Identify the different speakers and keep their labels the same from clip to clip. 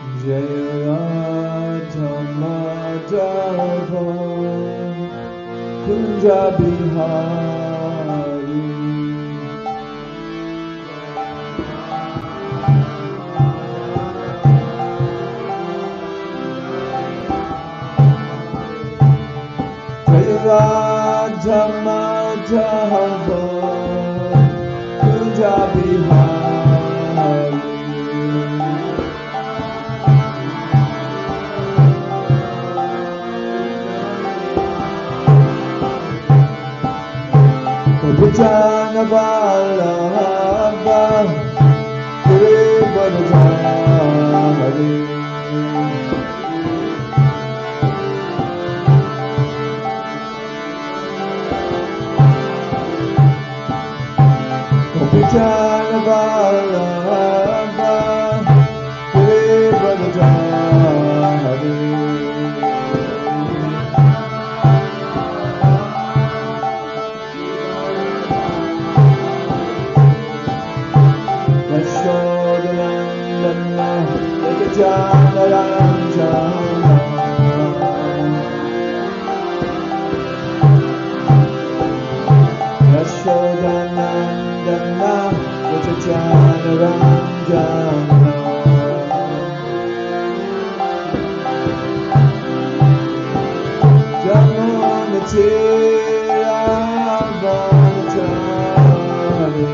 Speaker 1: Jaya Radha Madhava Kunja Bihari Jaya Radha Madhava Kunja Bihari Vijana Vallabha Girivaradhari Vijana Vallabha Girivaradhari Yashodanandana Jagajanaranjana Yashodanandana Jagajanaranjana Jamunatira Vanachari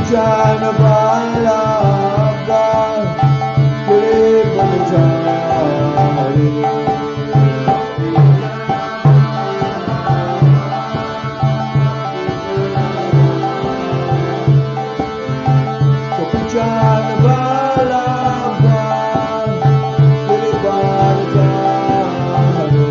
Speaker 1: Jana Vallabha Girivaradhari Jana Vallabha Girivaradhari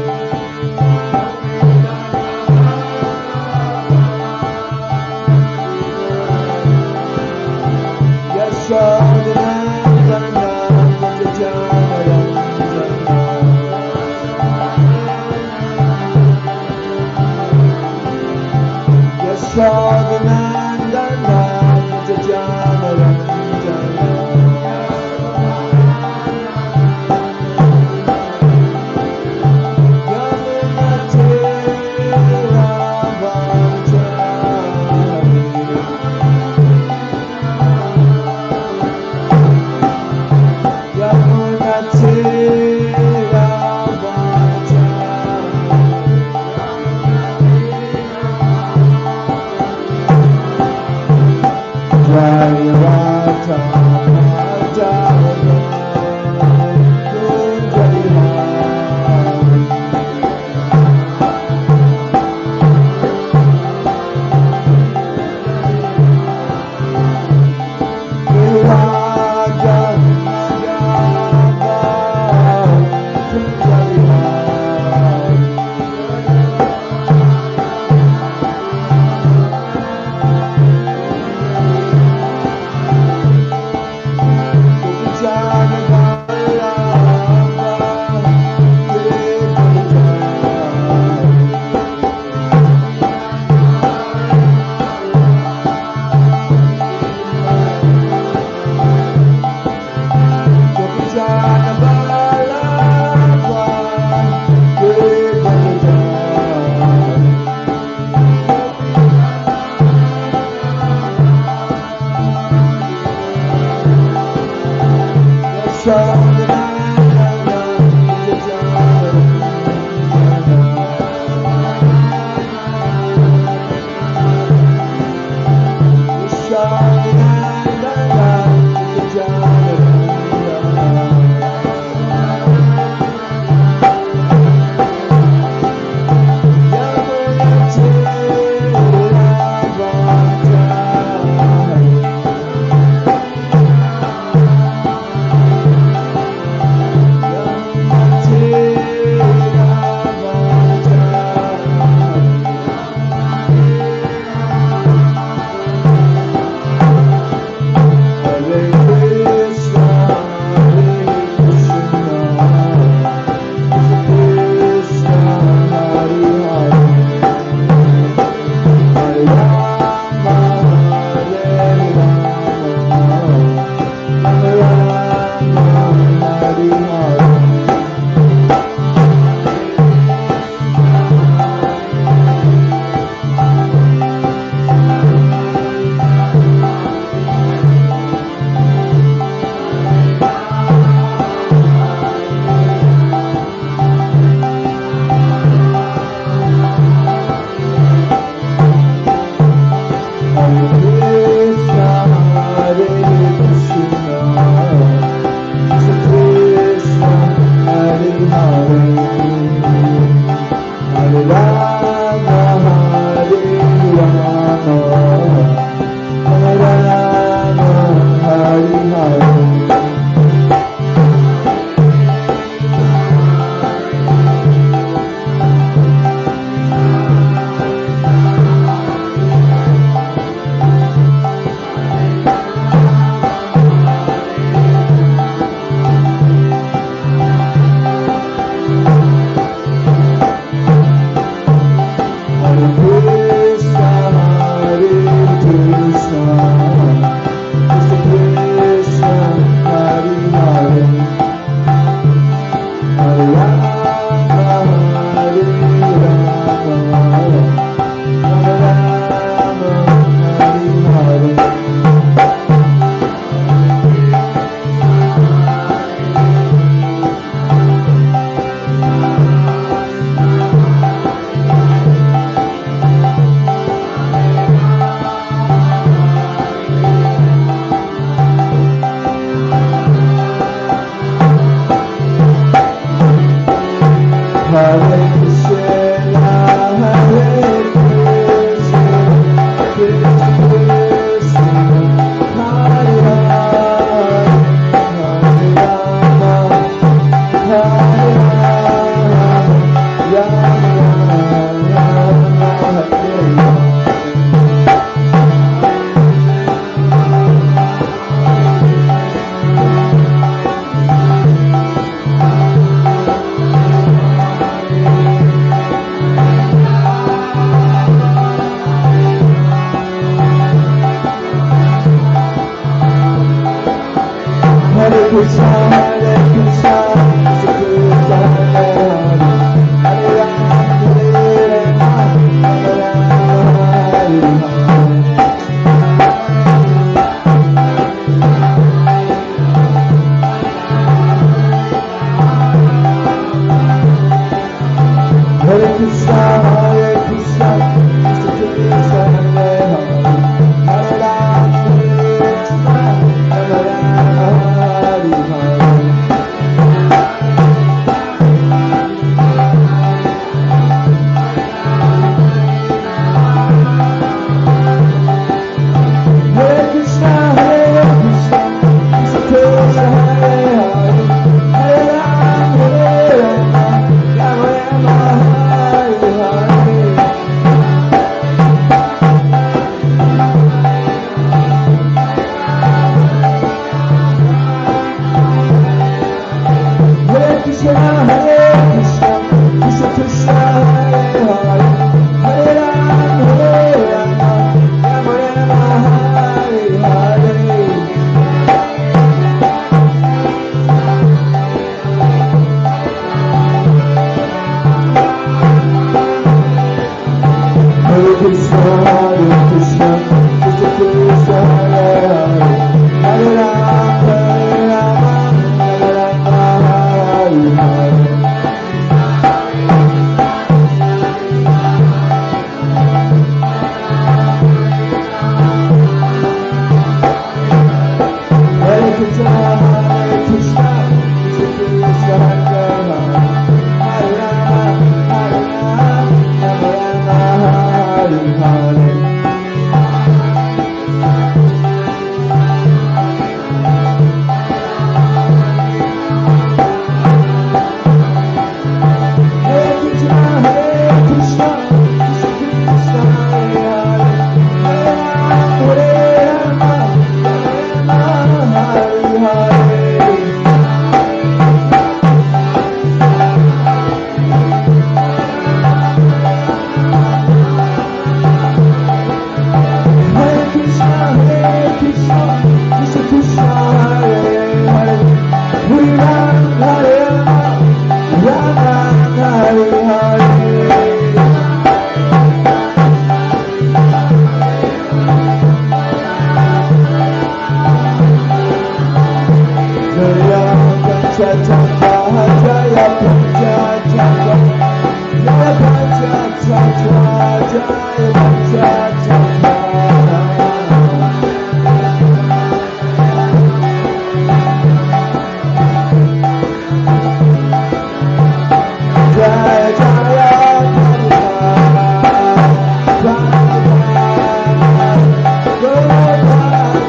Speaker 1: Yashodanandana Jagajanaranjana Yashodanandana Jagajanaranjana Yamunatira Vanachari Yamunatira Vanachari Jaya Radha Madhava Kunja Bihari Radha Madhava Kunja Bihari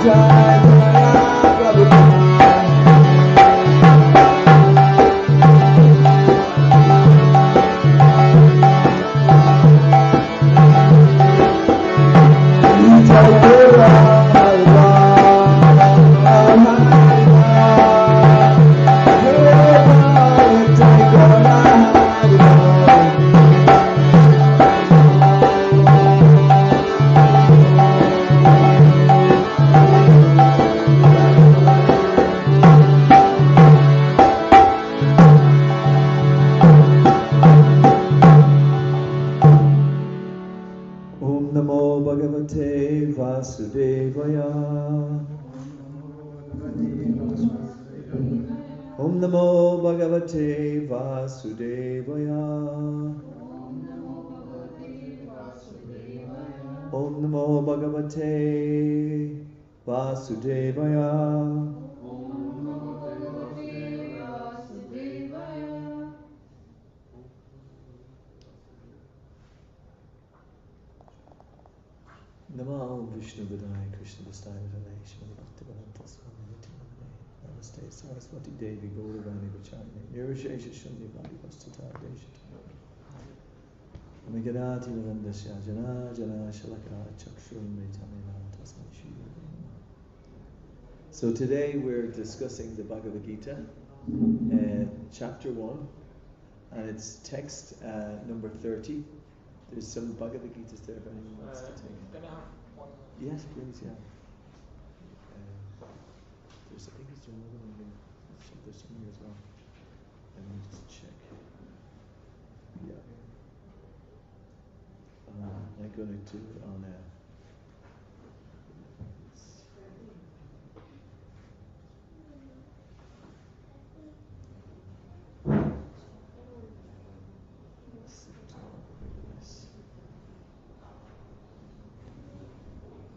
Speaker 1: Om Namo Bhagavate Vasudevaya. Om Namo Bhagavate Vasudevaya. Namo Vishnu Vidaya Krishna Vastaya Vidaya Shri Bhaktivedanta Swami Nityananda Namaste Saraswati Devi Gauravani Vacharani Nirvishesha Shunya Bhakti Vastita Deshita Amigadati Nirandasya Jana Jana Shalaka Chakshun Metamena Tasma Shri. So today we're discussing the Bhagavad Gita, chapter 1, and it's text number 30. There's some Bhagavad Gitas there if anyone wants to take it.
Speaker 2: Can I have one?
Speaker 1: Yes, please, yeah. There's, I think there's another one here. There's some here as well. Let me just check. Yeah. I'm going to do it on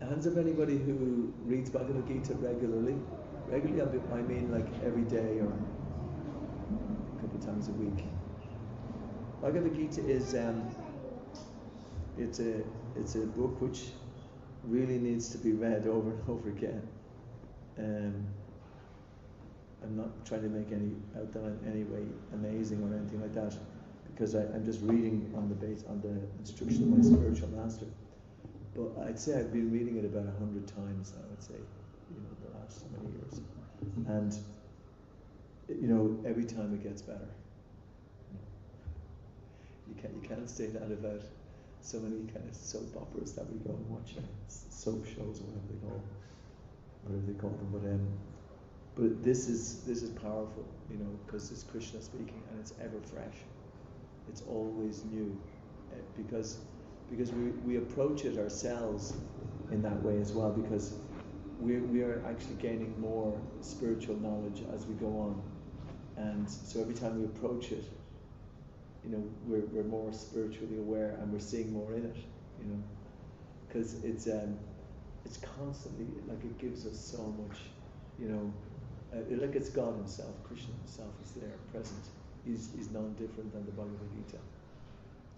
Speaker 1: hands of anybody who reads Bhagavad Gita regularly. Regularly, I mean like every day or a couple of times a week. Bhagavad Gita is it's a book which really needs to be read over and over again. I'm not trying to make any out that in any way amazing or anything like that, because I'm just reading on the instruction of my spiritual master. But I'd say I've been reading it about 100 times now, I'd say, the last so many years. And, every time it gets better. You can't say that about so many kind of soap operas that we go and watch, soap shows or whatever they call them. But this is powerful, because it's Krishna speaking and it's ever fresh. It's always new, because we approach it ourselves in that way as well, because we are actually gaining more spiritual knowledge as we go on, and so every time we approach it, we're more spiritually aware and we're seeing more in it, because it's constantly, like, it gives us so much, like it's God himself, Krishna himself is there, present. He's none different than the Bhagavad Gita.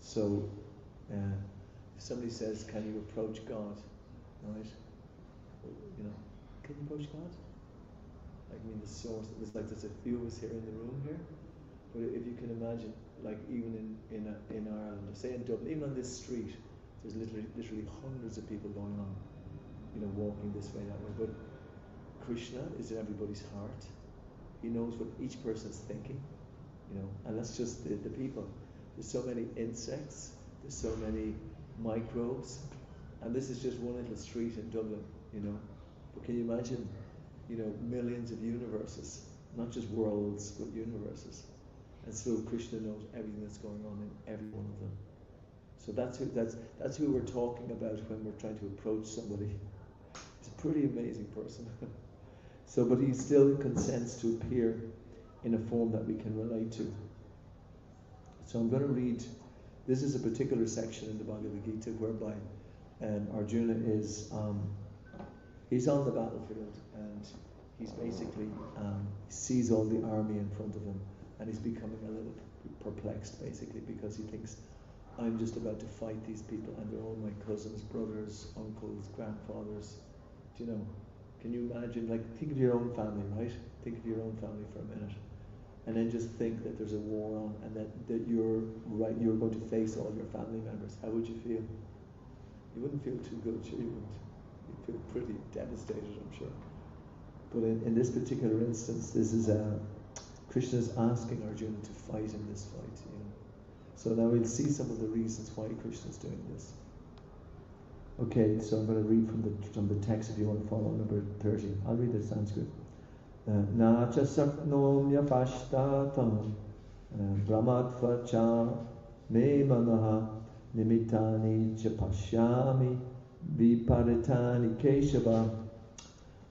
Speaker 1: So if somebody says, can you approach God, right? Can you approach God? The source, there's a few of us here in the room here, but if you can imagine, like even in Ireland, say in Dublin, even on this street, there's literally hundreds of people going on, walking this way, that way, but Krishna is in everybody's heart. He knows what each person is thinking, and that's just the people. There's so many insects, there's so many microbes, and this is just one little street in Dublin, But can you imagine, millions of universes, not just worlds, but universes, and still Krishna knows everything that's going on in every one of them. So that's who we're talking about when we're trying to approach somebody. He's a pretty amazing person. So, but he still consents to appear in a form that we can relate to. So I'm going to read. This is a particular section in the Bhagavad Gita whereby Arjuna is, he's on the battlefield, and he's basically, sees all the army in front of him, and he's becoming a little perplexed, basically, because he thinks, I'm just about to fight these people, and they're all my cousins, brothers, uncles, grandfathers, Can you imagine, like, think of your own family, right? Think of your own family for a minute. And then just think that there's a war on and that you're going to face all your family members. How would you feel? You wouldn't feel too good, sure you wouldn't. You'd feel pretty devastated, I'm sure. But in this particular instance, this is Krishna is asking Arjuna to fight in this fight, you know. So now we'll see some of the reasons why Krishna is doing this. Okay, so I'm going to read from the text if you want to follow number 30. I'll read the Sanskrit. Na cha saknomya pashtatam brahmatva cha me manaha nimitani cha pashyami viparitani keshava.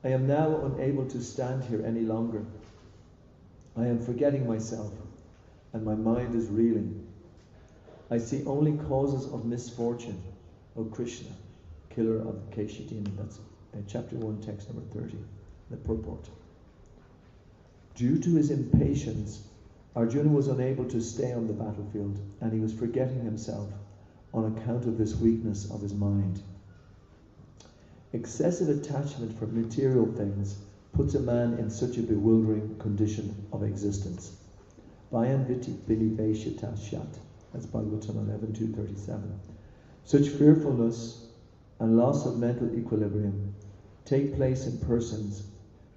Speaker 1: I am now unable to stand here any longer. I am forgetting myself, and my mind is reeling. I see only causes of misfortune, O Krishna, killer of the Keshi demon. That's chapter 1, text number 30, the purport. Due to his impatience, Arjuna was unable to stay on the battlefield, and he was forgetting himself on account of this weakness of his mind. Excessive attachment for material things puts a man in such a bewildering condition of existence. Vayan viti viniveshita shat. That's Bhagavatam 11:237. Such fearfulness and loss of mental equilibrium take place in persons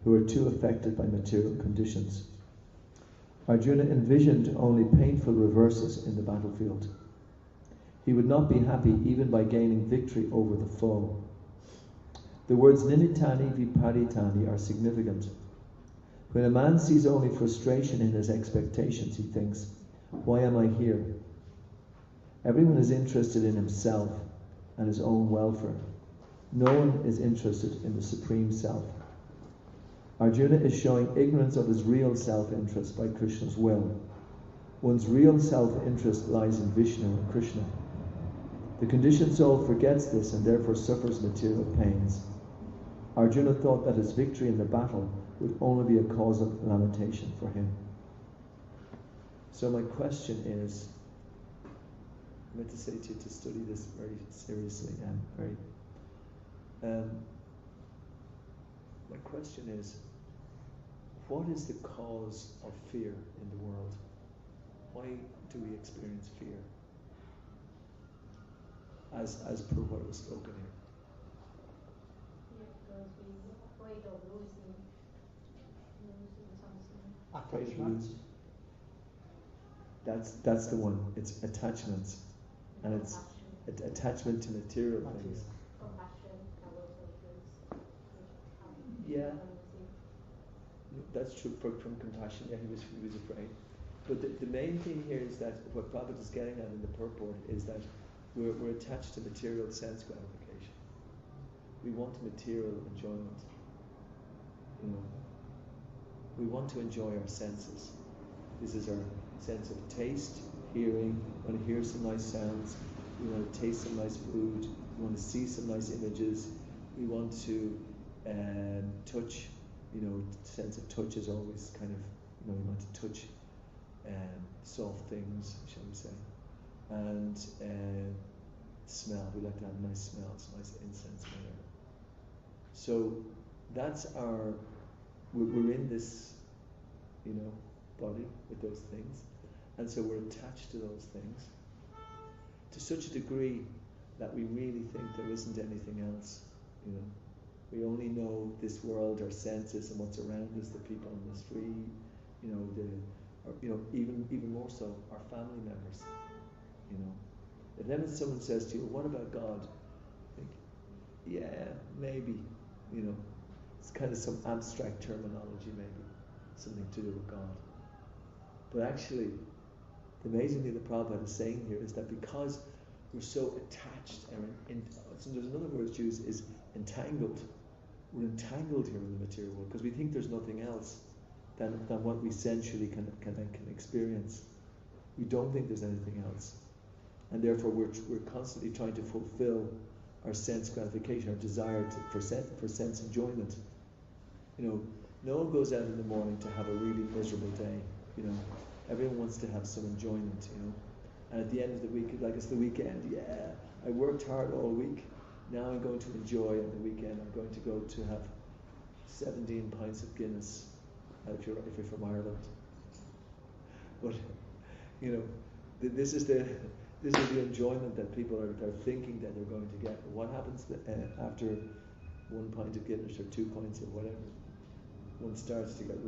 Speaker 1: who are too affected by material conditions. Arjuna envisioned only painful reverses in the battlefield. He would not be happy even by gaining victory over the foe. The words nimitani viparitani are significant. When a man sees only frustration in his expectations, he thinks, why am I here? Everyone is interested in himself and his own welfare. No one is interested in the Supreme Self. Arjuna is showing ignorance of his real self-interest by Krishna's will. One's real self-interest lies in Vishnu and Krishna. The conditioned soul forgets this and therefore suffers material pains. Arjuna thought that his victory in the battle would only be a cause of lamentation for him. So my question is, I meant to say to you to study this very seriously and my question is, what is the cause of fear in the world? Why do we experience fear? As per what was spoken here.
Speaker 2: Because we're afraid of losing something.
Speaker 1: Attachments. That's the one. It's attachments, and it's attachment to material things.
Speaker 2: Compassion,
Speaker 1: Yeah, that's true. From compassion, yeah, he was afraid. But the main thing here is that what Prabhupada is getting at in the purport is that we're attached to material sense gratification. We want material enjoyment. You know, we want to enjoy our senses. This is our sense of taste, hearing. We want to hear some nice sounds. We want to taste some nice food. We want to see some nice images. We want to touch. You know, sense of touch is always kind of, you know, we want to touch soft things, shall we say, and smell. We like to have nice smells, nice incense, whatever. So that's we're in this, you know, body with those things, and so we're attached to those things to such a degree that we really think there isn't anything else, you know. We only know this world, our senses, and what's around us, the people on the street, you know, even more so, our family members, you know. If then someone says to you, what about God? Think, yeah, maybe, you know. It's kind of some abstract terminology, maybe, something to do with God. But actually, the amazing thing that Prabhupada is saying here is that because we're so attached, and so there's another word used, is entangled. We're entangled here in the material world because we think there's nothing else than what we sensually can experience. We don't think there's anything else, and therefore we're constantly trying to fulfill our sense gratification, our desire for sense enjoyment. You know, no one goes out in the morning to have a really miserable day. You know, everyone wants to have some enjoyment. You know, and at the end of the week, like it's the weekend. Yeah, I worked hard all week. Now I'm going to enjoy on the weekend. I'm going to go to have 17 pints of Guinness if you're from Ireland. But you know, this is the enjoyment that people are thinking that they're going to get. What happens after 1 pint of Guinness or 2 pints or whatever? One starts to get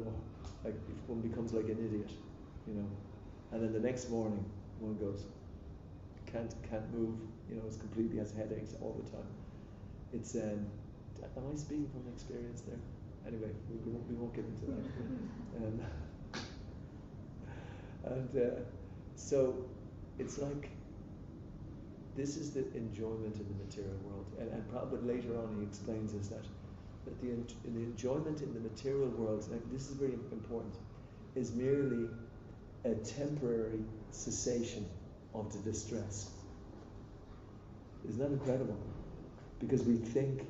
Speaker 1: like one becomes like an idiot, you know. And then the next morning, one goes, can't move, you know, has headaches all the time. It's am I speaking from experience there? Anyway, we won't get into that. So it's like this is the enjoyment in the material world, and probably later on he explains is that the enjoyment in the material world, like this is very important, is merely a temporary cessation of the distress. Isn't that incredible? Because we think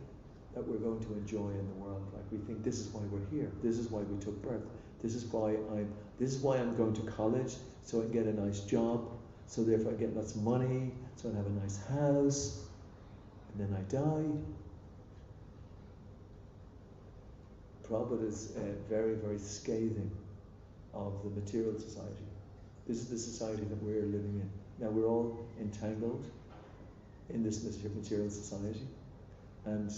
Speaker 1: that we're going to enjoy in the world. Like we think this is why we're here. This is why we took birth. This is why I'm going to college, so I get a nice job, so therefore I get lots of money, so I have a nice house, and then I die. Prabhupada is very, very scathing of the material society. This is the society that we're living in. Now we're all entangled in this material society, and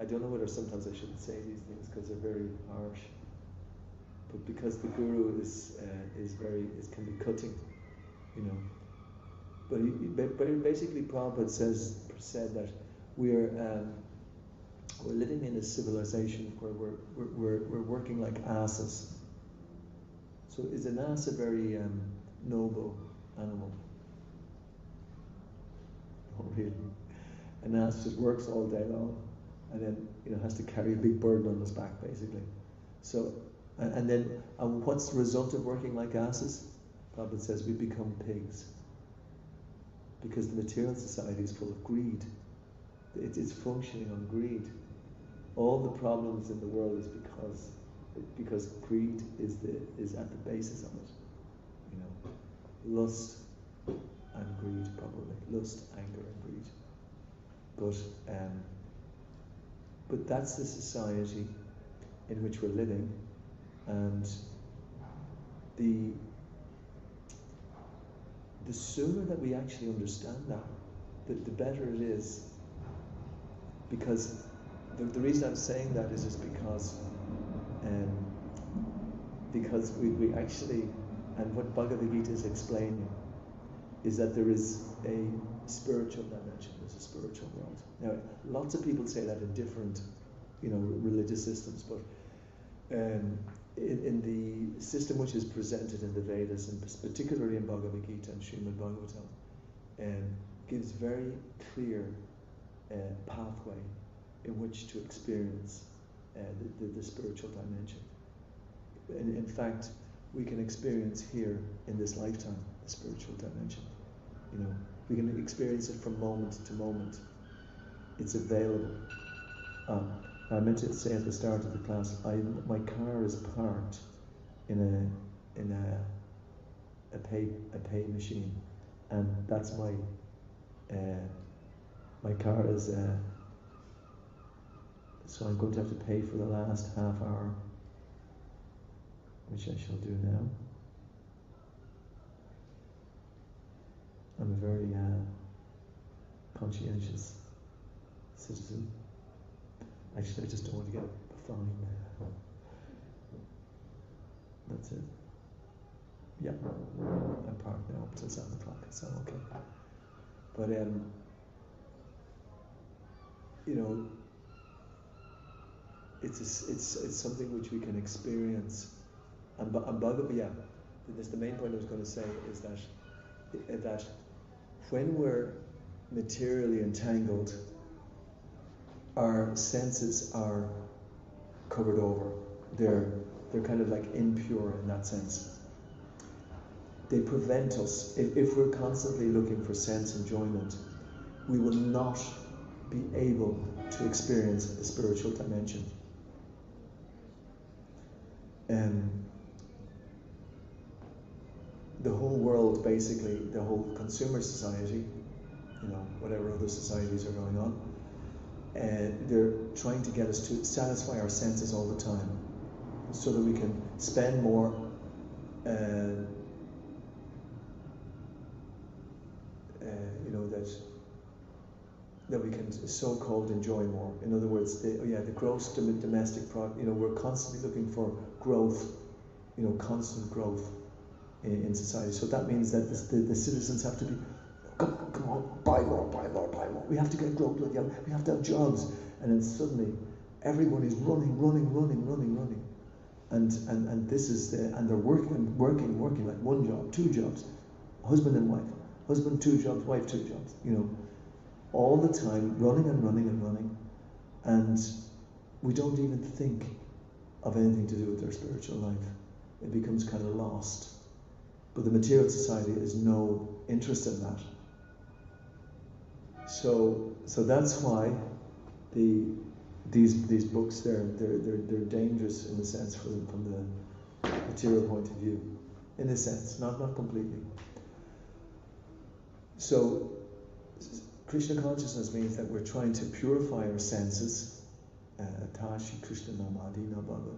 Speaker 1: I don't know whether sometimes I shouldn't say these things because they're very harsh, but because the guru can be cutting, you know. But basically, Prabhupada said that we're living in a civilization where we're working like asses. So is an ass a very noble animal? Not really. An ass just works all day long, and then has to carry a big burden on his back, basically. So, and what's the result of working like asses? Prabhupada says we become pigs, because the material society is full of greed. It's functioning on greed. All the problems in the world is because greed is at the basis of it. Lust and greed, probably. Lust, anger, and greed. But that's the society in which we're living, and the sooner that we actually understand that, the better it is. Because the reason I'm saying that is just because we actually, and what Bhagavad Gita is explaining is that there is a spiritual dimension, there's a spiritual world. Now, lots of people say that in different, religious systems, but in the system which is presented in the Vedas, and particularly in Bhagavad Gita and Srimad Bhagavatam, gives very clear pathway in which to experience the spiritual dimension. And in fact, we can experience here in this lifetime the spiritual dimension. We can experience it from moment to moment. It's available. I meant to say at the start of the class, my car is parked in a pay machine, and that's my car is. So I'm going to have to pay for the last half hour, which I shall do now. I'm a very conscientious citizen. Actually, I just don't want to get a fine. That's it. Yeah, I'm parked now up till 7 o'clock, so okay. But it's something which we can experience, and that's the main point I was going to say, is that when we're materially entangled, our senses are covered over. They're kind of like impure in that sense. They prevent us. If we're constantly looking for sense enjoyment, we will not be able to experience the spiritual dimension. The whole world, basically, the whole consumer society, whatever other societies are going on, they're trying to get us to satisfy our senses all the time, so that we can spend more. That we can so-called enjoy more. In other words, the gross domestic product. We're constantly looking for growth. Constant growth in society. So that means that the citizens have to be, come on, buy more. We have to get growth. We have to have jobs. And then suddenly, everyone is running, and this is and they're working like one job, two jobs, husband and wife, husband 2 jobs, wife 2 jobs. All the time, running, and we don't even think of anything to do with their spiritual life. It becomes kind of lost. But the material society has no interest in that. So that's why these books they're dangerous in a sense from the material point of view, in a sense, not completely. So Krishna consciousness means that we're trying to purify our senses. Tashi Krishna Namadi Nabhava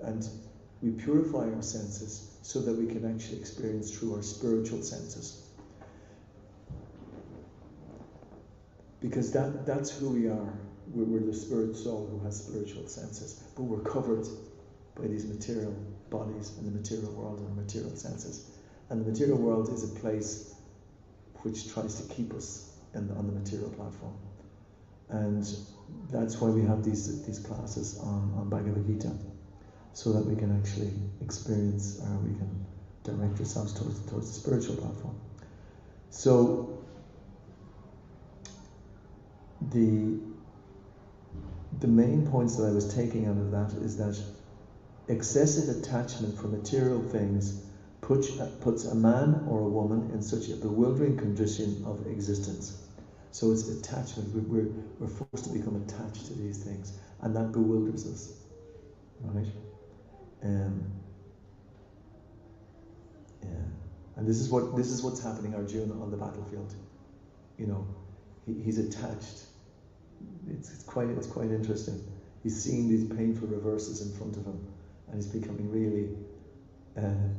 Speaker 1: and we purify our senses so that we can actually experience through our spiritual senses. Because that's who we are. We're the spirit soul who has spiritual senses, but we're covered by these material bodies and the material world and the material senses. And the material world is a place which tries to keep us on the material platform. And that's why we have these classes on Bhagavad Gita, so that we can actually experience, we can direct ourselves towards the spiritual platform. So the main points that I was taking out of that is that excessive attachment for material things puts a man or a woman in such a bewildering condition of existence. So it's attachment. We're forced to become attached to these things, and that bewilders us, right? And this is what's happening Arjuna on the battlefield. He's attached. It's quite interesting. He's seeing these painful reverses in front of him, and he's becoming really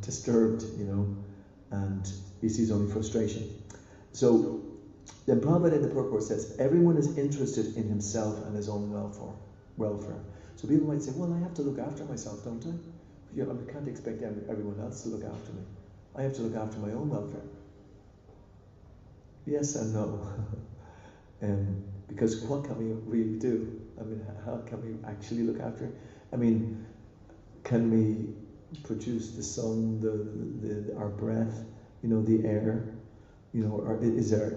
Speaker 1: disturbed, and he sees only frustration. So then Prabhupada in the purport says, everyone is interested in himself and his own welfare. So people might say, well, I have to look after myself, don't I? I can't expect everyone else to look after me. I have to look after my own welfare. Yes and no. Because what can we really do? How can we actually look after? Can we produce the sun, our breath, the air, or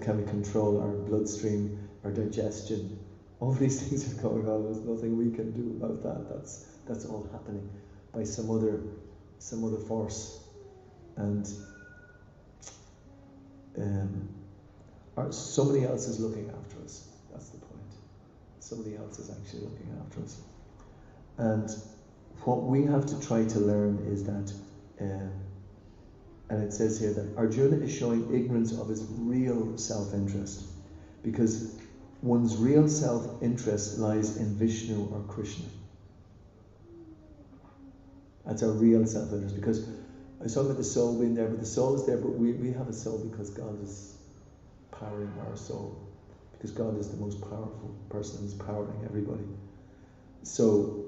Speaker 1: can we control our bloodstream, our digestion? All these things are going on. There's nothing we can do about that. That's all happening by some other force, and somebody else is looking after us. That's the point. Somebody else is actually looking after us, and what we have to try to learn is that, and it says here that Arjuna is showing ignorance of his real self-interest, because one's real self-interest lies in Vishnu or Krishna. That's our real self-interest, because I was talking about the soul being there, but the soul is there, but we have a soul because God is powering our soul, because God is the most powerful person who's powering everybody. So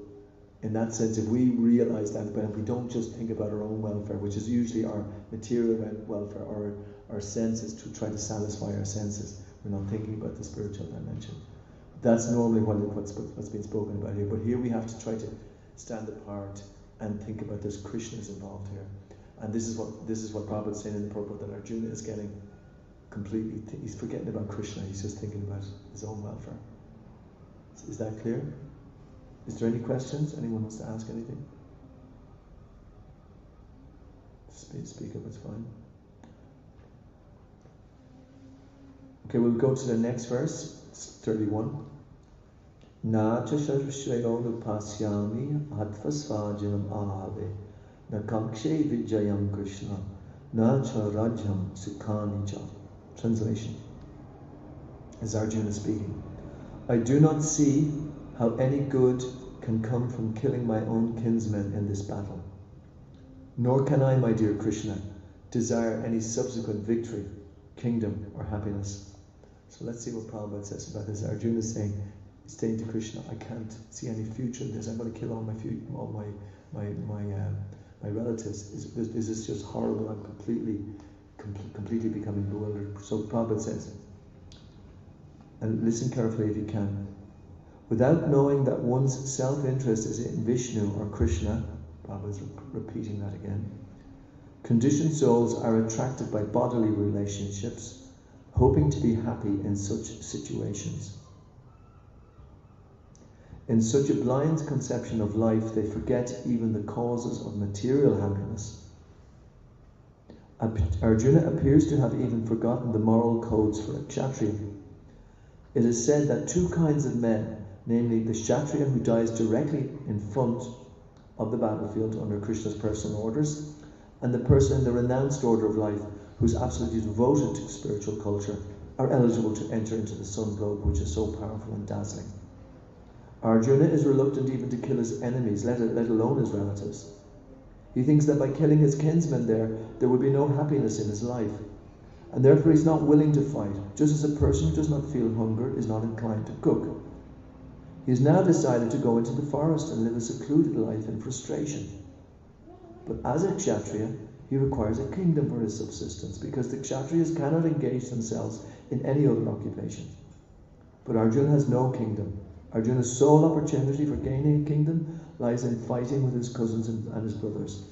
Speaker 1: in that sense, if we realize that, but if we don't just think about our own welfare, which is usually our material welfare or our senses, to try to satisfy our senses, we're not thinking about the spiritual dimension. That's normally what's been spoken about here. But here we have to try to stand apart and think about there's Krishnas involved here. And this is what Prabhupada is saying in the purport, that Arjuna is getting completely, he's forgetting about Krishna, he's just thinking about his own welfare. Is that clear? Is there any questions? Anyone wants to ask anything? Speak up, it's fine. Okay, we'll go to the next verse, 31. Na cha sharvashreyo nupasyami advasvajanam ahave na kakshe vijayam Krishna na cha rajam sukhani cha. Translation. Is Arjuna speaking. I do not see how any good can come from killing my own kinsmen in this battle. Nor can I, my dear Krishna, desire any subsequent victory, kingdom, or happiness. So let's see what Prabhupada says about this. Arjuna is saying to Krishna, I can't see any future in this. I'm going to kill all my relatives. Is this just horrible? I'm completely becoming bewildered. So Prabhupada says, and listen carefully if you can. Without knowing that one's self-interest is in Vishnu or Krishna, Prabhupada is repeating that again, conditioned souls are attracted by bodily relationships, hoping to be happy in such situations. In such a blind conception of life, they forget even the causes of material happiness. Arjuna appears to have even forgotten the moral codes for a Kshatriya. It is said that two kinds of men, namely the Kshatriya who dies directly in front of the battlefield under Krishna's personal orders, and the person in the renounced order of life who is absolutely devoted to spiritual culture, are eligible to enter into the sun globe, which is so powerful and dazzling. Arjuna is reluctant even to kill his enemies, let alone his relatives. He thinks that by killing his kinsmen there would be no happiness in his life, and therefore he's not willing to fight, just as a person who does not feel hunger is not inclined to cook. He has now decided to go into the forest and live a secluded life in frustration. But as a Kshatriya, he requires a kingdom for his subsistence, because the Kshatriyas cannot engage themselves in any other occupation. But Arjuna has no kingdom. Arjuna's sole opportunity for gaining a kingdom lies in fighting with his cousins and his brothers,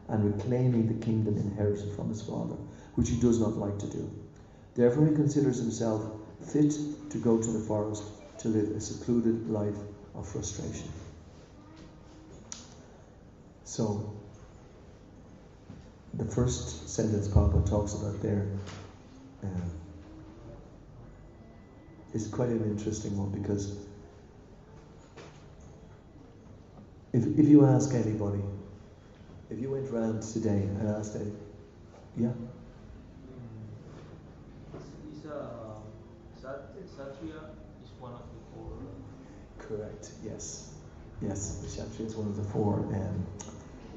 Speaker 1: and reclaiming the kingdom inherited from his father, which he does not like to do. Therefore he considers himself fit to go to the forest to live a secluded life of frustration. So, the first sentence Papa talks about there is quite an interesting one, because if you ask anybody, if you went round today and asked anybody, yeah?
Speaker 3: Kshatriya is one of the four.
Speaker 1: Correct, yes. Yes, the Kshatriya is one of the four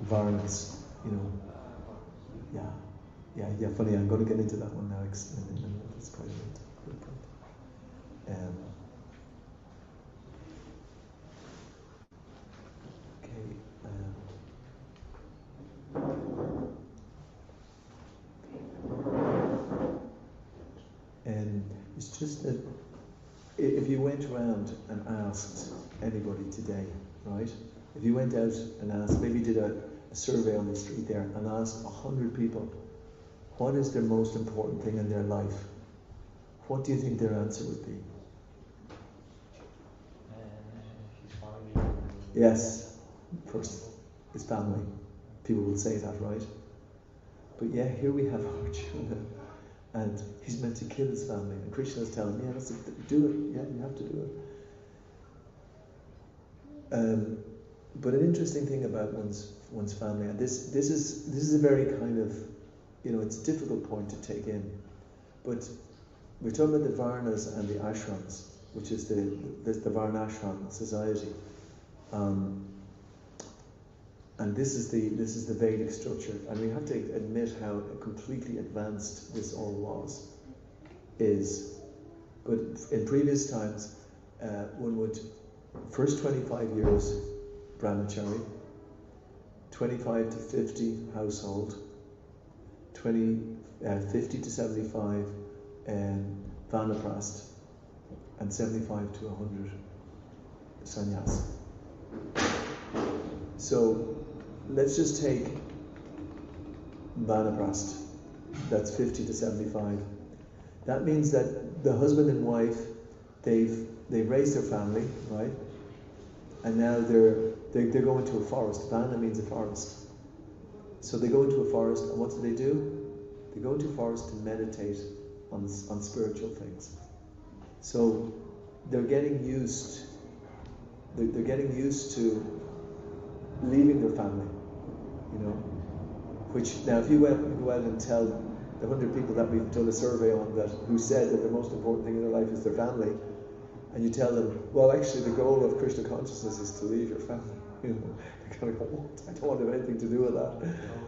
Speaker 1: Varnas, you know. Yeah, funny, I'm going to get into that one now. That's quite a good point. And it's just that if you went around and asked anybody today, right? If you went out and asked, maybe did a survey on the street there and asked 100 people, what is their most important thing in their life? What do you think their answer would be?
Speaker 3: His family.
Speaker 1: Yes, first, his family. People will say that, right? But yeah, here we have Arjuna, and he's meant to kill his family, and Krishna is telling him, do it, yeah, you have to do it. But an interesting thing about one's family, and this is a very kind of, it's a difficult point to take in, but we're talking about the Varnas and the Ashrams, which is the Varnashram society, and this is the Vedic structure, and we have to admit how completely advanced this all is. But in previous times, one would first 25 years brahmachari, 25 to 50 household, 50 to 75 vanaprast, and 75 to 100 sannyas. So let's just take vanaprast, that's 50 to 75. That means that the husband and wife, they've raised their family, right? And now they're going to a forest. Vana means a forest. So they go into a forest, and what do? They go into a forest to meditate on spiritual things. So they're getting used to leaving their family, Which now, if you go out and tell the 100 people that we've done a survey on that who said that the most important thing in their life is their family, and you tell them, well, actually, the goal of Krishna consciousness is to leave your family. You know, they kind of go, what? I don't want to have anything to do with that.
Speaker 3: So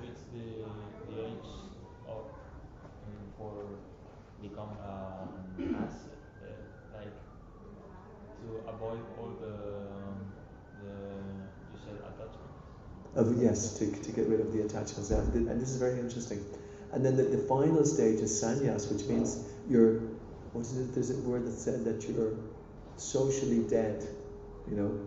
Speaker 3: it's the age of for become as like to avoid all the you said attachment.
Speaker 1: Yes, to get rid of the attachments. And this is very interesting. And then the final stage is sannyas, which means you're, there's a word that said that you're socially dead, you know.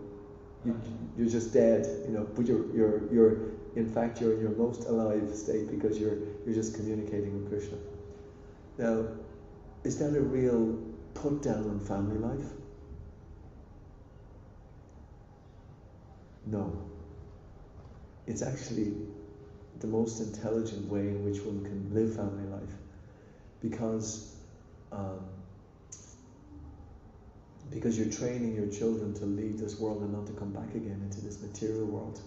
Speaker 1: You're just dead, you know, but you're in fact you're in your most alive state because you're just communicating with Krishna. Now, is that a real put down on family life? No. It's actually the most intelligent way in which one can live family life, because you're training your children to leave this world and not to come back again into this material world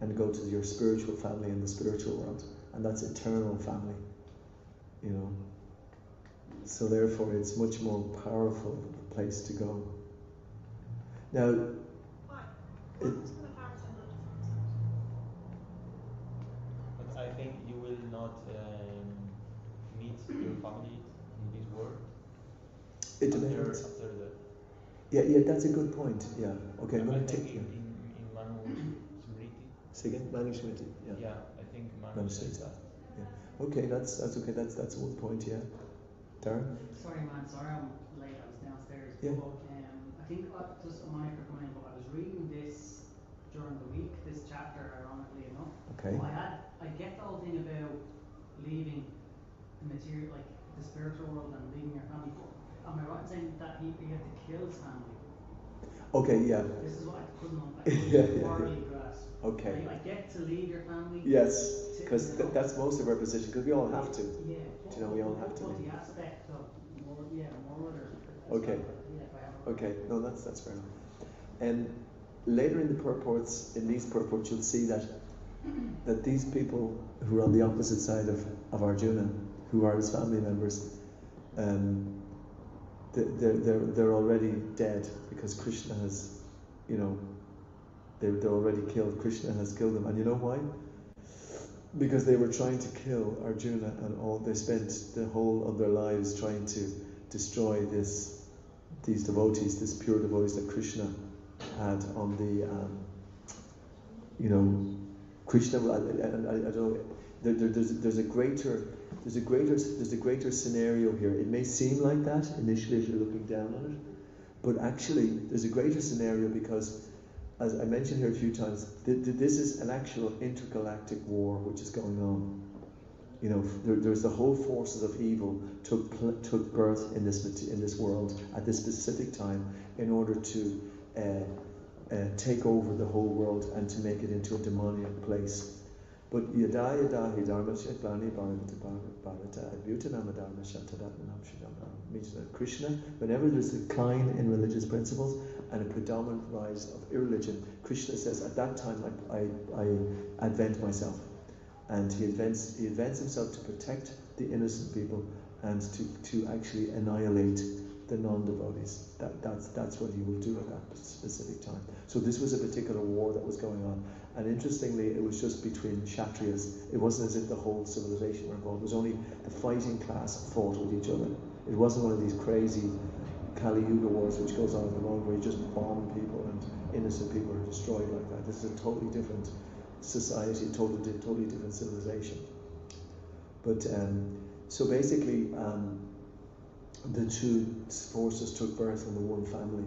Speaker 1: and go to your spiritual family in the spiritual world, and that's eternal family, you know. So therefore it's much more powerful place to go. Now,
Speaker 3: But I think you will not meet your family in this world.
Speaker 1: It depends.
Speaker 3: After that.
Speaker 1: Yeah, that's a good point. Yeah. Okay, I'm going to take you.
Speaker 3: In Manu Smriti.
Speaker 1: Say again, Manu Smriti. Yeah.
Speaker 3: Yeah, I think Manu says that.
Speaker 1: Yeah. Okay, that's okay. That's one point. Yeah. Darren.
Speaker 4: Sorry, man. Sorry, I'm late. I was downstairs.
Speaker 1: Yeah.
Speaker 4: But, I think just a minor comment. But I was reading this during the week. This chapter, ironically enough.
Speaker 1: Okay.
Speaker 4: But I get the whole thing about leaving the material, like the spiritual world, and leaving your family. Am I right in saying that he had to kill his family?
Speaker 1: Okay. Yeah.
Speaker 4: This is what I couldn't
Speaker 1: Yeah.
Speaker 4: thoroughly grasp.
Speaker 1: Okay.
Speaker 4: I get to leave your family.
Speaker 1: Yes, because that's most of our position. Because we all have to.
Speaker 4: Yeah.
Speaker 1: Do you know, we all have to
Speaker 4: But
Speaker 1: leave.
Speaker 4: the aspect of more
Speaker 1: Okay. Okay. No, that's fair enough. And later in the purports, in these purports, you'll see that these people who are on the opposite side of Arjuna, who are his family members, they're already dead because Krishna has, you know, they're already killed. Krishna has killed them, and you know why? Because they were trying to kill Arjuna, and they spent the whole of their lives trying to destroy these devotees, this pure devotees that Krishna had on the, you know, Krishna. And I don't know. There's a greater scenario here. It may seem like that initially if you're looking down on it, but actually there's a greater scenario because, as I mentioned here a few times, this is an actual intergalactic war which is going on. You know, there's the whole forces of evil took birth in this world at this specific time in order to take over the whole world and to make it into a demoniac place. But yada yada hi dharma shetlani bharata adbhutanama dharma shantadatmanam shidam means that Krishna, whenever there's a decline in religious principles and a predominant rise of irreligion, Krishna says, at that time I advent myself. And he advents himself to protect the innocent people and to actually annihilate the non-devotees. That's what he will do at that specific time. So this was a particular war that was going on. And interestingly, it was just between Kshatriyas. It wasn't as if the whole civilization were involved. It was only the fighting class fought with each other. It wasn't one of these crazy Kali Yuga wars which goes on at the moment where you just bomb people and innocent people are destroyed like that. This is a totally different society, a totally different civilization. But so basically, the two forces took birth in the one family,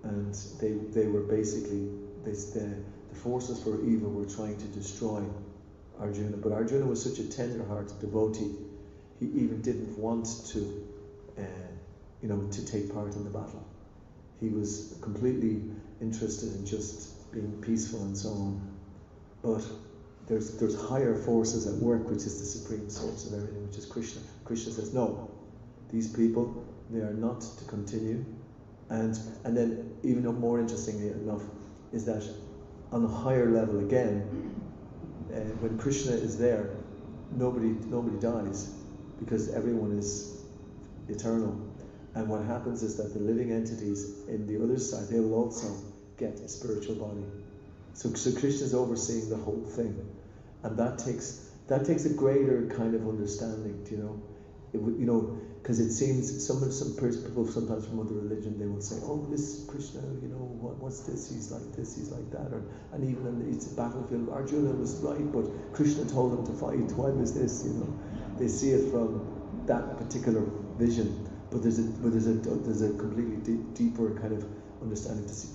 Speaker 1: and they were basically the forces for evil were trying to destroy Arjuna. But Arjuna was such a tender-hearted devotee; he even didn't want to, to take part in the battle. He was completely interested in just being peaceful and so on. But there's higher forces at work, which is the supreme source of everything, which is Krishna. Krishna says, no, these people, they are not to continue. And then, even more interestingly enough, is that on a higher level again, when Krishna is there, nobody dies, because everyone is eternal. And what happens is that the living entities in the other side, they will also get a spiritual body. So Krishna is overseeing the whole thing, and that takes a greater kind of understanding. Because it seems some people sometimes from other religion, they will say, "Oh, this Krishna, what's this? He's like this, he's like that," and even in the battlefield, Arjuna was right, but Krishna told him to fight. Why was this? They see it from that particular vision, but there's a completely deeper kind of understanding to see,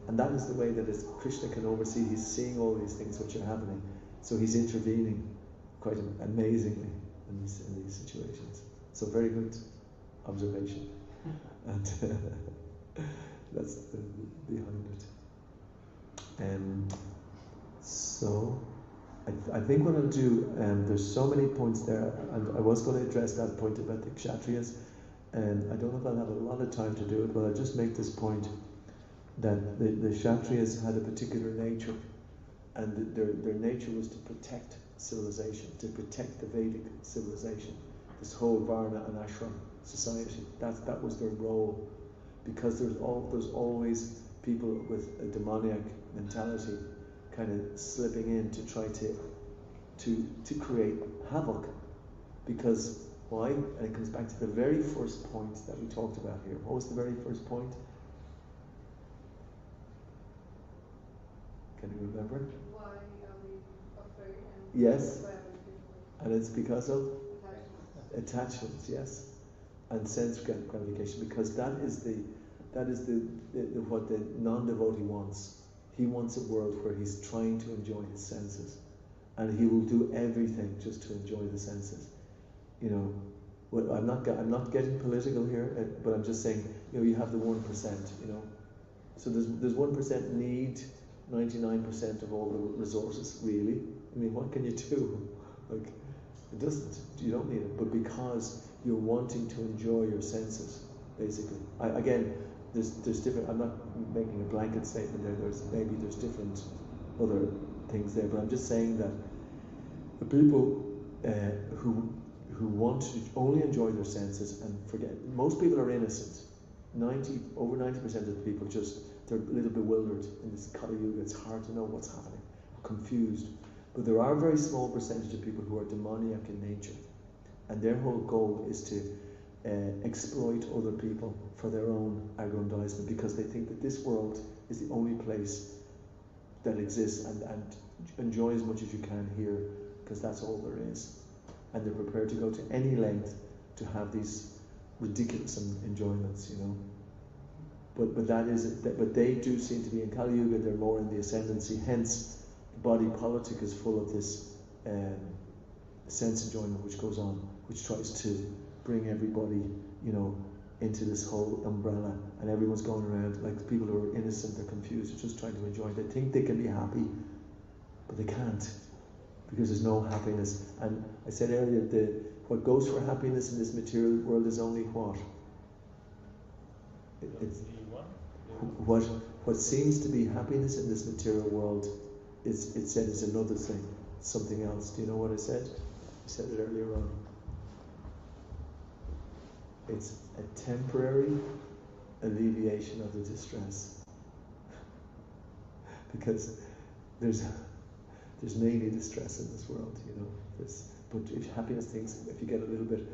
Speaker 1: and that is the way that Krishna can oversee. He's seeing all these things which are happening, so he's intervening quite amazingly in these situations. So very good observation, and that's behind it. So I think what I'll do, there's so many points there, and I was going to address that point about the Kshatriyas, and I don't know if I'll have a lot of time to do it, but I'll just make this point that the Kshatriyas had a particular nature, and their nature was to protect civilization, to protect the Vedic civilization, this whole Varna and Ashram society. That was their role, because there's always people with a demoniac mentality kind of slipping in to try to create havoc. Because why? And it comes back to the very first point that we talked about here. What was the very first point? Can you remember?
Speaker 2: Why are we afraid?
Speaker 1: Yes.
Speaker 2: Why are we fearful?
Speaker 1: And it's because of
Speaker 2: Attachment.
Speaker 1: attachments, yes, and sense gratification. Because that is the what the non-devotee wants. He wants a world where he's trying to enjoy his senses, and he will do everything just to enjoy the senses. Well, I'm not getting political here, but I'm just saying, you have the 1%. So there's 1% need 99% of all the resources. Really, I mean, what can you do? Like, it doesn't. You don't need it. But because you're wanting to enjoy your senses, basically. There's different. I'm not making a blanket statement there. There's different other things there, but I'm just saying that the people who want to only enjoy their senses and forget. Most people are innocent. Over 90% of the people they're a little bewildered in this Kali Yuga. It's hard to know what's happening, confused. But there are a very small percentage of people who are demoniac in nature, and their whole goal is to exploit other people for their own aggrandizement, because they think that this world is the only place that exists, and enjoy as much as you can here, because that's all there is. And they're prepared to go to any length to have these ridiculous enjoyments, But but they do seem to be in Kali Yuga. They're more in the ascendancy. Hence, body politic is full of this sense enjoyment which goes on, which tries to bring everybody, into this whole umbrella, and everyone's going around like people who are innocent, they're confused, they're just trying to enjoy. They think they can be happy, but they can't, because there's no happiness. And I said earlier, what goes for happiness in this material world is only what? What seems to be happiness in this material world is another thing, something else. Do you know what I said? I said it earlier on. It's a temporary alleviation of the distress. Because there's mainly distress in this world, but if happiness thinks, if you get a little bit,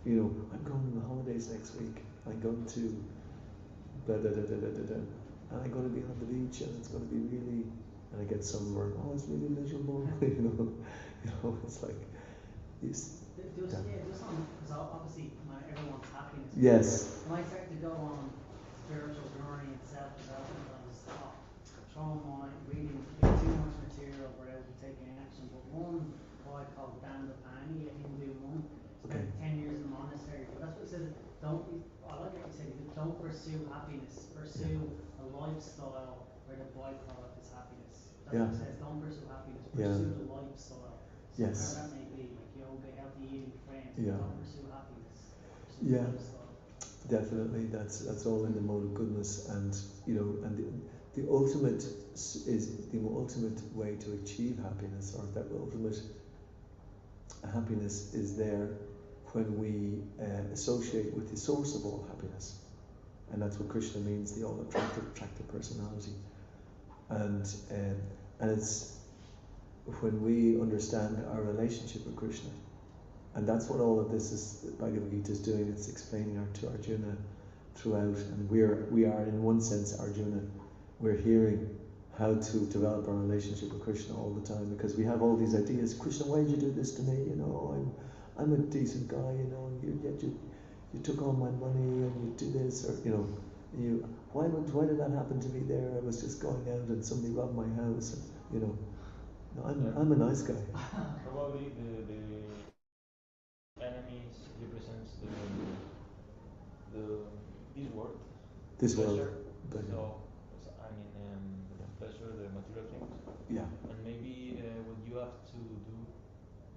Speaker 1: I'm going on the holidays next week, I'm going to blah, blah, blah, blah, blah, blah, and I'm going to be on the beach, and it's going to be really, and I get sunburned, it's really miserable, it's like,
Speaker 4: just on, because obviously everyone's happiness.
Speaker 1: yes.
Speaker 4: When I start to go on spiritual journey and self-development, I was throwing my reading too much material without taking action. But one boy called Dandapani, a Hindu monk, spent 10 years in the monastery. But that's what it says. I like what you said. Don't pursue happiness. Pursue a lifestyle where the byproduct is happiness. That's what it says. Don't pursue happiness. Pursue the lifestyle. So
Speaker 1: Yes.
Speaker 4: whatever that may be, like yoga, healthy eating, friends.
Speaker 1: Yeah.
Speaker 4: Don't pursue happiness. Pursue
Speaker 1: Yeah.
Speaker 4: the lifestyle.
Speaker 1: Definitely, that's all in the mode of goodness, and and the ultimate is the ultimate way to achieve happiness, or that ultimate happiness is there when we associate with the source of all happiness. And that's what Krishna means, the all-attractive personality. And it's when we understand our relationship with Krishna. And that's what all of this is, Bhagavad Gita is doing. It's explaining to Arjuna throughout. And we are in one sense Arjuna. We're hearing how to develop our relationship with Krishna all the time, because we have all these ideas. Krishna, why did you do this to me? You know, I'm a decent guy. You know, yet you took all my money and you do this, or you know, why did that happen to me there? I was just going out and somebody robbed my house. And, you know, no, I'm a nice guy.
Speaker 3: Probably the enemies represents this world.
Speaker 1: This
Speaker 3: pleasure.
Speaker 1: world. But,
Speaker 3: So I mean, pleasure, the material things.
Speaker 1: yeah.
Speaker 3: And maybe what you have to do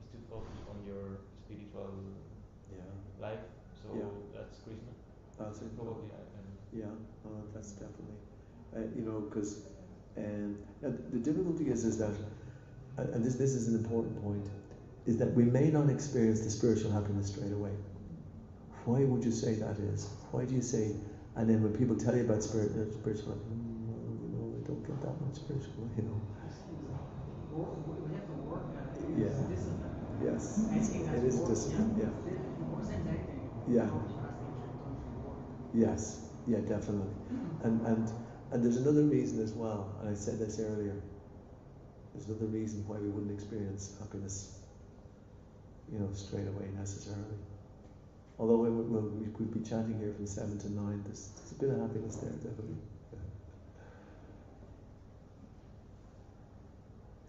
Speaker 3: is to focus on your spiritual life. So that's Krishna.
Speaker 1: That's it.
Speaker 3: Probably.
Speaker 1: Yeah, that's definitely. You know, because the difficulty is that, and this is an important point, is that we may not experience the spiritual happiness straight away. Why would you say that is? Why do you say? And then when people tell you about spiritual, you know, I don't get that much spiritual, you know.
Speaker 4: We have to work at it.
Speaker 1: Yeah.
Speaker 4: It's discipline.
Speaker 1: Yes,
Speaker 4: I think
Speaker 1: it is discipline. Yeah.
Speaker 4: More than anything.
Speaker 1: Yeah. Yes. Yeah, definitely. And there's another reason as well, and I said this earlier. There's another reason why we wouldn't experience happiness, you know, straight away necessarily. Although we'd be chatting here from 7 to 9, there's a bit of happiness there, definitely.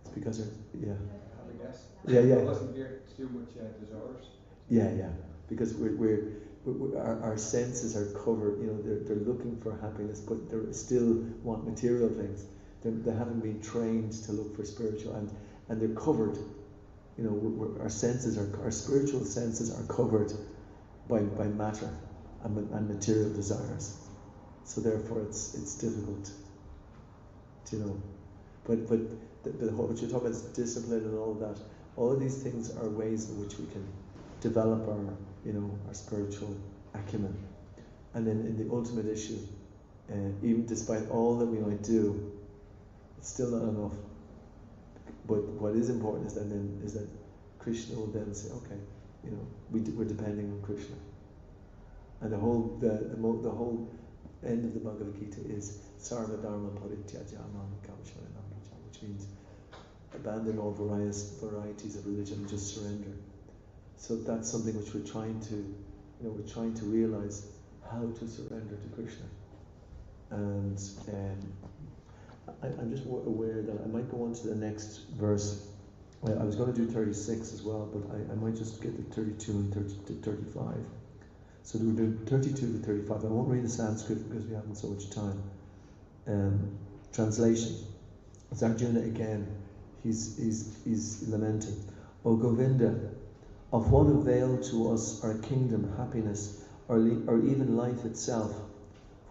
Speaker 1: It's because yeah.
Speaker 5: I guess.
Speaker 1: Yeah.
Speaker 5: It wasn't here too much desires.
Speaker 1: Yeah. Because our senses are covered. You know, they're looking for happiness, but they still want material things. They haven't been trained to look for spiritual, and they're covered. You know, our spiritual senses are covered by matter and material desires. So therefore, it's difficult. You know, but what you're talking about is discipline and all of that. All of these things are ways in which we can develop our spiritual acumen. And then in the ultimate issue, even despite all that we might do, it's still not enough. But what is important is that Krishna will then say, okay, you know, we're depending on Krishna. And the whole end of the Bhagavad Gita is Sarva Dharma Parityaja Mamekam Sharanam Vraja, which means abandon all varieties of religion and just surrender. So that's something which we're trying to realize how to surrender to Krishna. And I'm just aware that I might go on to the next verse. I was going to do 36 as well, but I might just get to 32 and 35. So we'll do 32 to 35. I won't read the Sanskrit because we haven't so much time. Translation. It's Arjuna again. He's lamenting. O Govinda, of what avail to us our kingdom, happiness, or even life itself,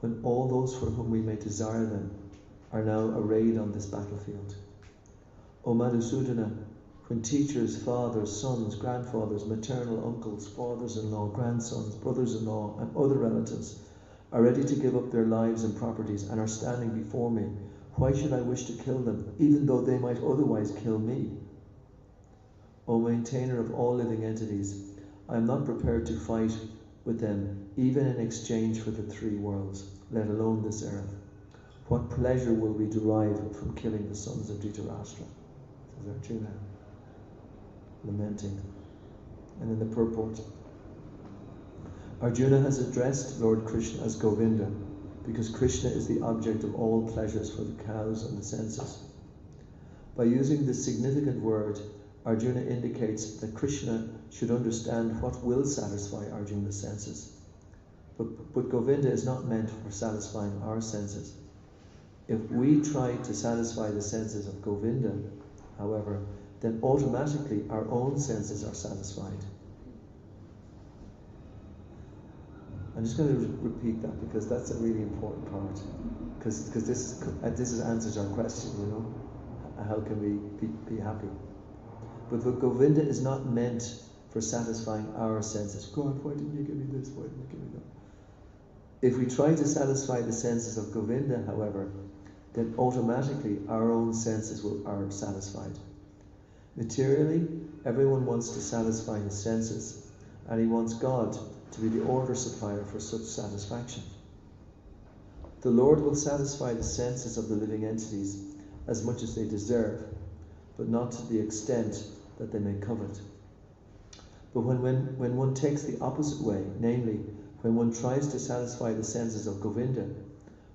Speaker 1: when all those for whom we may desire them are now arrayed on this battlefield? O Madhusudana, when teachers, fathers, sons, grandfathers, maternal uncles, fathers-in-law, grandsons, brothers-in-law, and other relatives are ready to give up their lives and properties and are standing before me, why should I wish to kill them, even though they might otherwise kill me? O maintainer of all living entities, I am not prepared to fight with them, even in exchange for the 3 worlds, let alone this earth. What pleasure will we derive from killing the sons of Dhritarashtra? Says Arjuna, lamenting. And then the purport. Arjuna has addressed Lord Krishna as Govinda, because Krishna is the object of all pleasures for the cows and the senses. By using this significant word, Arjuna indicates that Krishna should understand what will satisfy Arjuna's senses. But Govinda is not meant for satisfying our senses. If we try to satisfy the senses of Govinda, however, then automatically our own senses are satisfied. I'm just going to repeat that because that's a really important part. Because this answers our question, you know. How can we be happy? But the Govinda is not meant for satisfying our senses. God, why didn't you give me this? Why didn't you give me that? If we try to satisfy the senses of Govinda, however, then automatically our own senses are satisfied. Materially, everyone wants to satisfy his senses, and he wants God to be the order supplier for such satisfaction. The Lord will satisfy the senses of the living entities as much as they deserve, but not to the extent that they may covet. But when one takes the opposite way, namely, when one tries to satisfy the senses of Govinda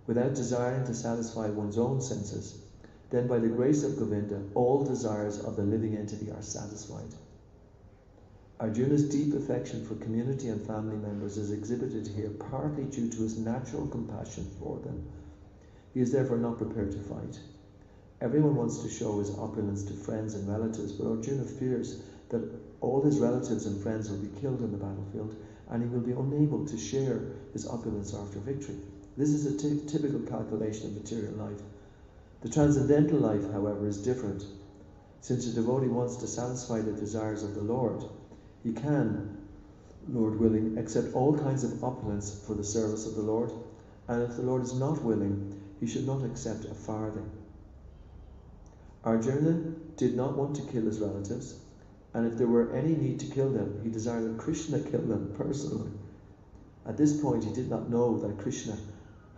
Speaker 1: without desiring to satisfy one's own senses, then by the grace of Govinda, all desires of the living entity are satisfied. Arjuna's deep affection for community and family members is exhibited here partly due to his natural compassion for them. He is therefore not prepared to fight. Everyone wants to show his opulence to friends and relatives, but Arjuna fears that all his relatives and friends will be killed in the battlefield, and he will be unable to share his opulence after victory. This is a typical calculation of material life. The transcendental life, however, is different. Since a devotee wants to satisfy the desires of the Lord, he can, Lord willing, accept all kinds of opulence for the service of the Lord, and if the Lord is not willing, he should not accept a farthing. Arjuna did not want to kill his relatives, and if there were any need to kill them, he desired that Krishna kill them personally. At this point, he did not know that Krishna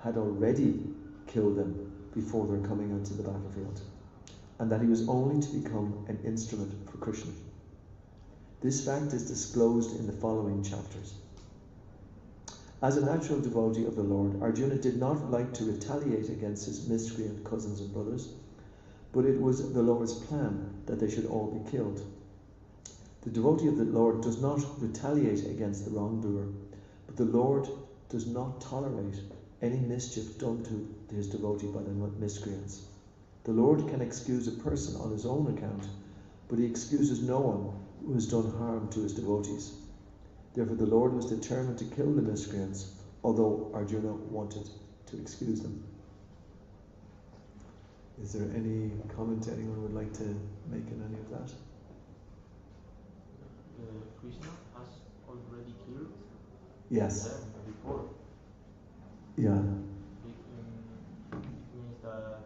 Speaker 1: had already killed them before their coming onto the battlefield, and that he was only to become an instrument for Krishna. This fact is disclosed in the following chapters. As a natural devotee of the Lord, Arjuna did not like to retaliate against his miscreant cousins and brothers, but it was the Lord's plan that they should all be killed. The devotee of the Lord does not retaliate against the wrongdoer, but the Lord does not tolerate any mischief done to his devotee by the miscreants. The Lord can excuse a person on his own account, but he excuses no one who has done harm to his devotees. Therefore the Lord was determined to kill the miscreants, although Arjuna wanted to excuse them. Is there any comment anyone would like to make on any of that?
Speaker 3: Krishna has already killed
Speaker 1: Yes.
Speaker 3: them before.
Speaker 1: Yeah.
Speaker 3: It means that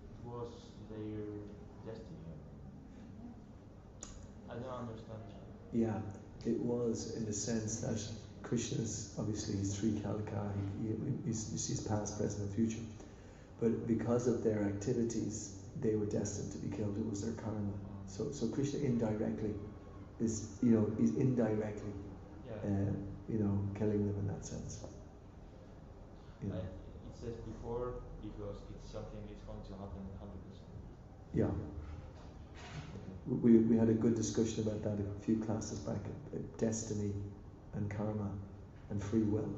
Speaker 3: it was their destiny. I don't understand.
Speaker 1: Yeah, it was in the sense that Krishna's, obviously he's Sri Kalika, he's past, present and future. But because of their activities, they were destined to be killed. It was their karma. So Krishna indirectly is, he's indirectly, killing them in that sense.
Speaker 3: It says before because it's something that's going to happen 100%.
Speaker 1: Yeah. We had a good discussion about that a few classes back, destiny and karma and free will,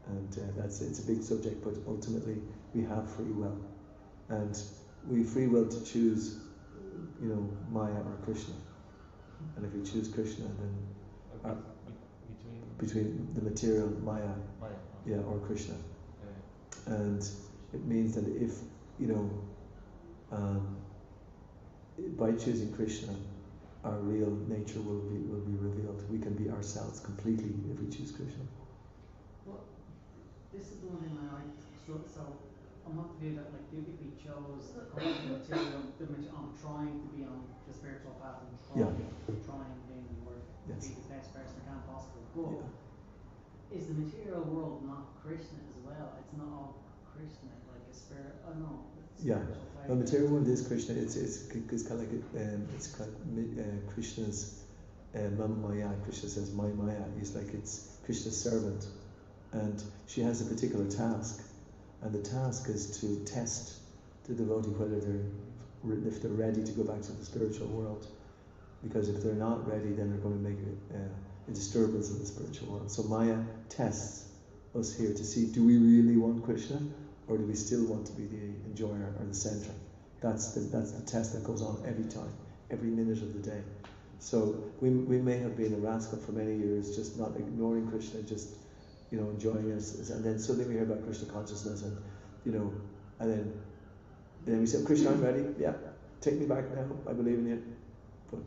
Speaker 1: and it's a big subject, but ultimately we have free will, and we free will to choose, Maya or Krishna, and if we choose Krishna, then between the material Maya, or Krishna, and it means that if by choosing Krishna, our real nature will be revealed. We can be ourselves completely if we choose Krishna.
Speaker 4: Well, this is the one thing I like. So I'm not to do that. Like, if we chose the material, I'm trying to be on the spiritual path and trying being the word, be the best person I can possible. But is the material world not Krishna as well? It's not all Krishna, like a spirit. I don't know. The material world is Krishna. It's kind of like Krishna's Maya. Krishna says my Maya. It's Krishna's servant, and she has a particular task, and the task is to test the devotee if they're ready to go back to the spiritual world, because if they're not ready, then they're going to make a disturbance in the spiritual world. So Maya tests us here to see, do we really want Krishna, or do we still want to be the enjoyer or the center? That's the test that goes on every time, every minute of the day. So we may have been a rascal for many years, just not ignoring Krishna, just enjoying us, and then suddenly we hear about Krishna consciousness, and and then we say, Krishna, I'm ready. Yeah,
Speaker 1: take me back now, I believe in you. But,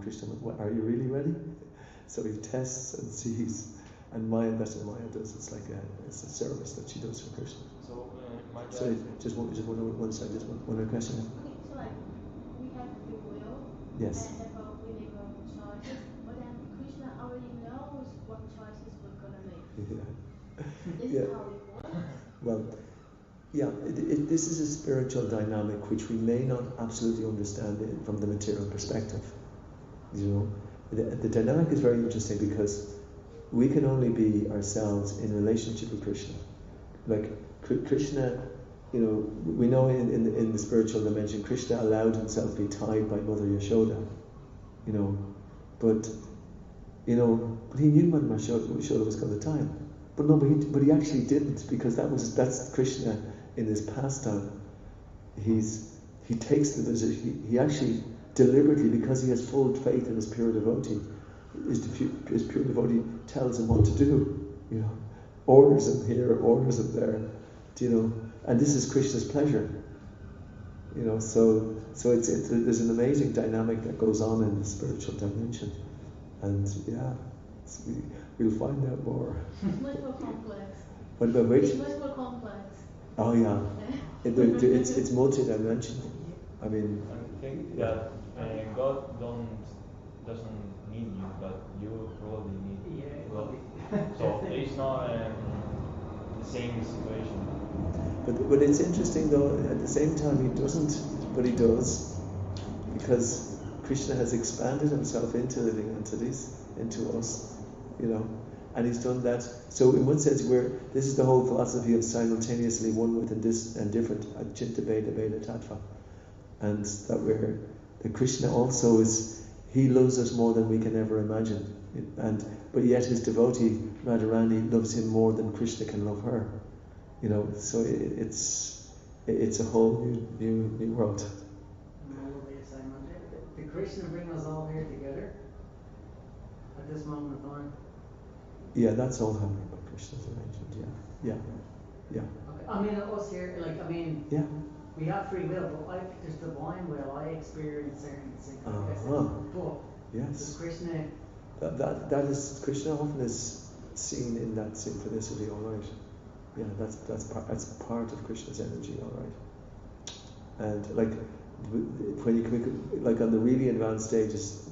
Speaker 1: Krishna, are you really ready? So he tests and sees. And Maya, that's what Maya does. It's like it's a service that she does for Krishna.
Speaker 3: So, Maya,
Speaker 1: So just one other question.
Speaker 2: Okay, so like we have free will.
Speaker 1: Yes.
Speaker 2: And about we make our own choices, but then Krishna already knows what choices we're gonna make. This is how it works.
Speaker 1: Well, yeah, this is a spiritual dynamic which we may not absolutely understand from the material perspective. The dynamic is very interesting because we can only be ourselves in relationship with Krishna. Like Krishna, we know in the spiritual dimension, Krishna allowed himself to be tied by Mother Yashoda. But he knew when Yashoda was going to tie him. But he actually didn't, because that's Krishna in his pastime. He takes the position. He actually deliberately, because he has full faith in his pure devotee, his pure devotee tells him what to do. Orders him here, orders him there. And this is Krishna's pleasure. So there's an amazing dynamic that goes on in the spiritual dimension, and we'll find out more.
Speaker 2: It's much more complex.
Speaker 1: What about which?
Speaker 2: It's much more complex.
Speaker 1: Oh yeah, it's multidimensional. I mean,
Speaker 3: I think that God doesn't need you, but you probably need God. So it's not the same situation.
Speaker 1: But it's interesting though. At the same time, he doesn't, but he does, because Krishna has expanded himself into living entities, into us, and he's done that. So in one sense, this is the whole philosophy of simultaneously one with and different, Achinta Bheda Bheda Tattva, and that Krishna also he loves us more than we can ever imagine, but yet his devotee Radharani loves him more than Krishna can love her. So it's a whole new world.
Speaker 4: Did Krishna bring us all here together at this moment in time?
Speaker 1: Yeah, that's all happening by Krishna's arrangement. Yeah.
Speaker 4: Okay. I mean, us here,
Speaker 1: Yeah.
Speaker 4: we have free will, but there's divine will. I experience certain synchronicities. But
Speaker 1: Yes.
Speaker 4: does Krishna?
Speaker 1: That is, Krishna often is seen in that synchronicity. All right. Yeah, that's part of Krishna's energy. All right. And when you on the really advanced stages,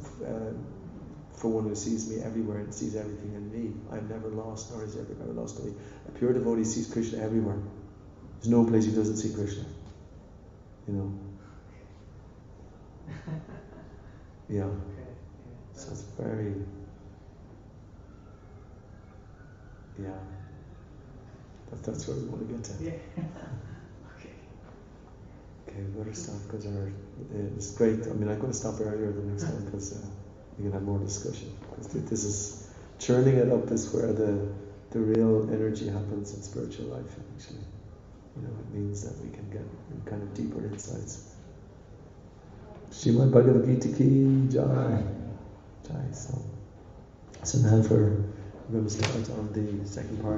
Speaker 1: for one who sees me everywhere and sees everything in me, I'm never lost, nor is ever lost to me. A pure devotee sees Krishna everywhere. There's no place he doesn't see Krishna. Yeah.
Speaker 4: Okay.
Speaker 1: So it's very. Yeah. That's where we want to get to.
Speaker 4: Yeah.
Speaker 1: Okay, we better stop because it's great. I mean, I'm going to stop earlier the next time because we can have more discussion. Because this is churning it up is where the real energy happens in spiritual life. Actually, it means that we can get kind of deeper insights. Srimad Bhagavad Gita ki jai. So now we're going to start on the second part.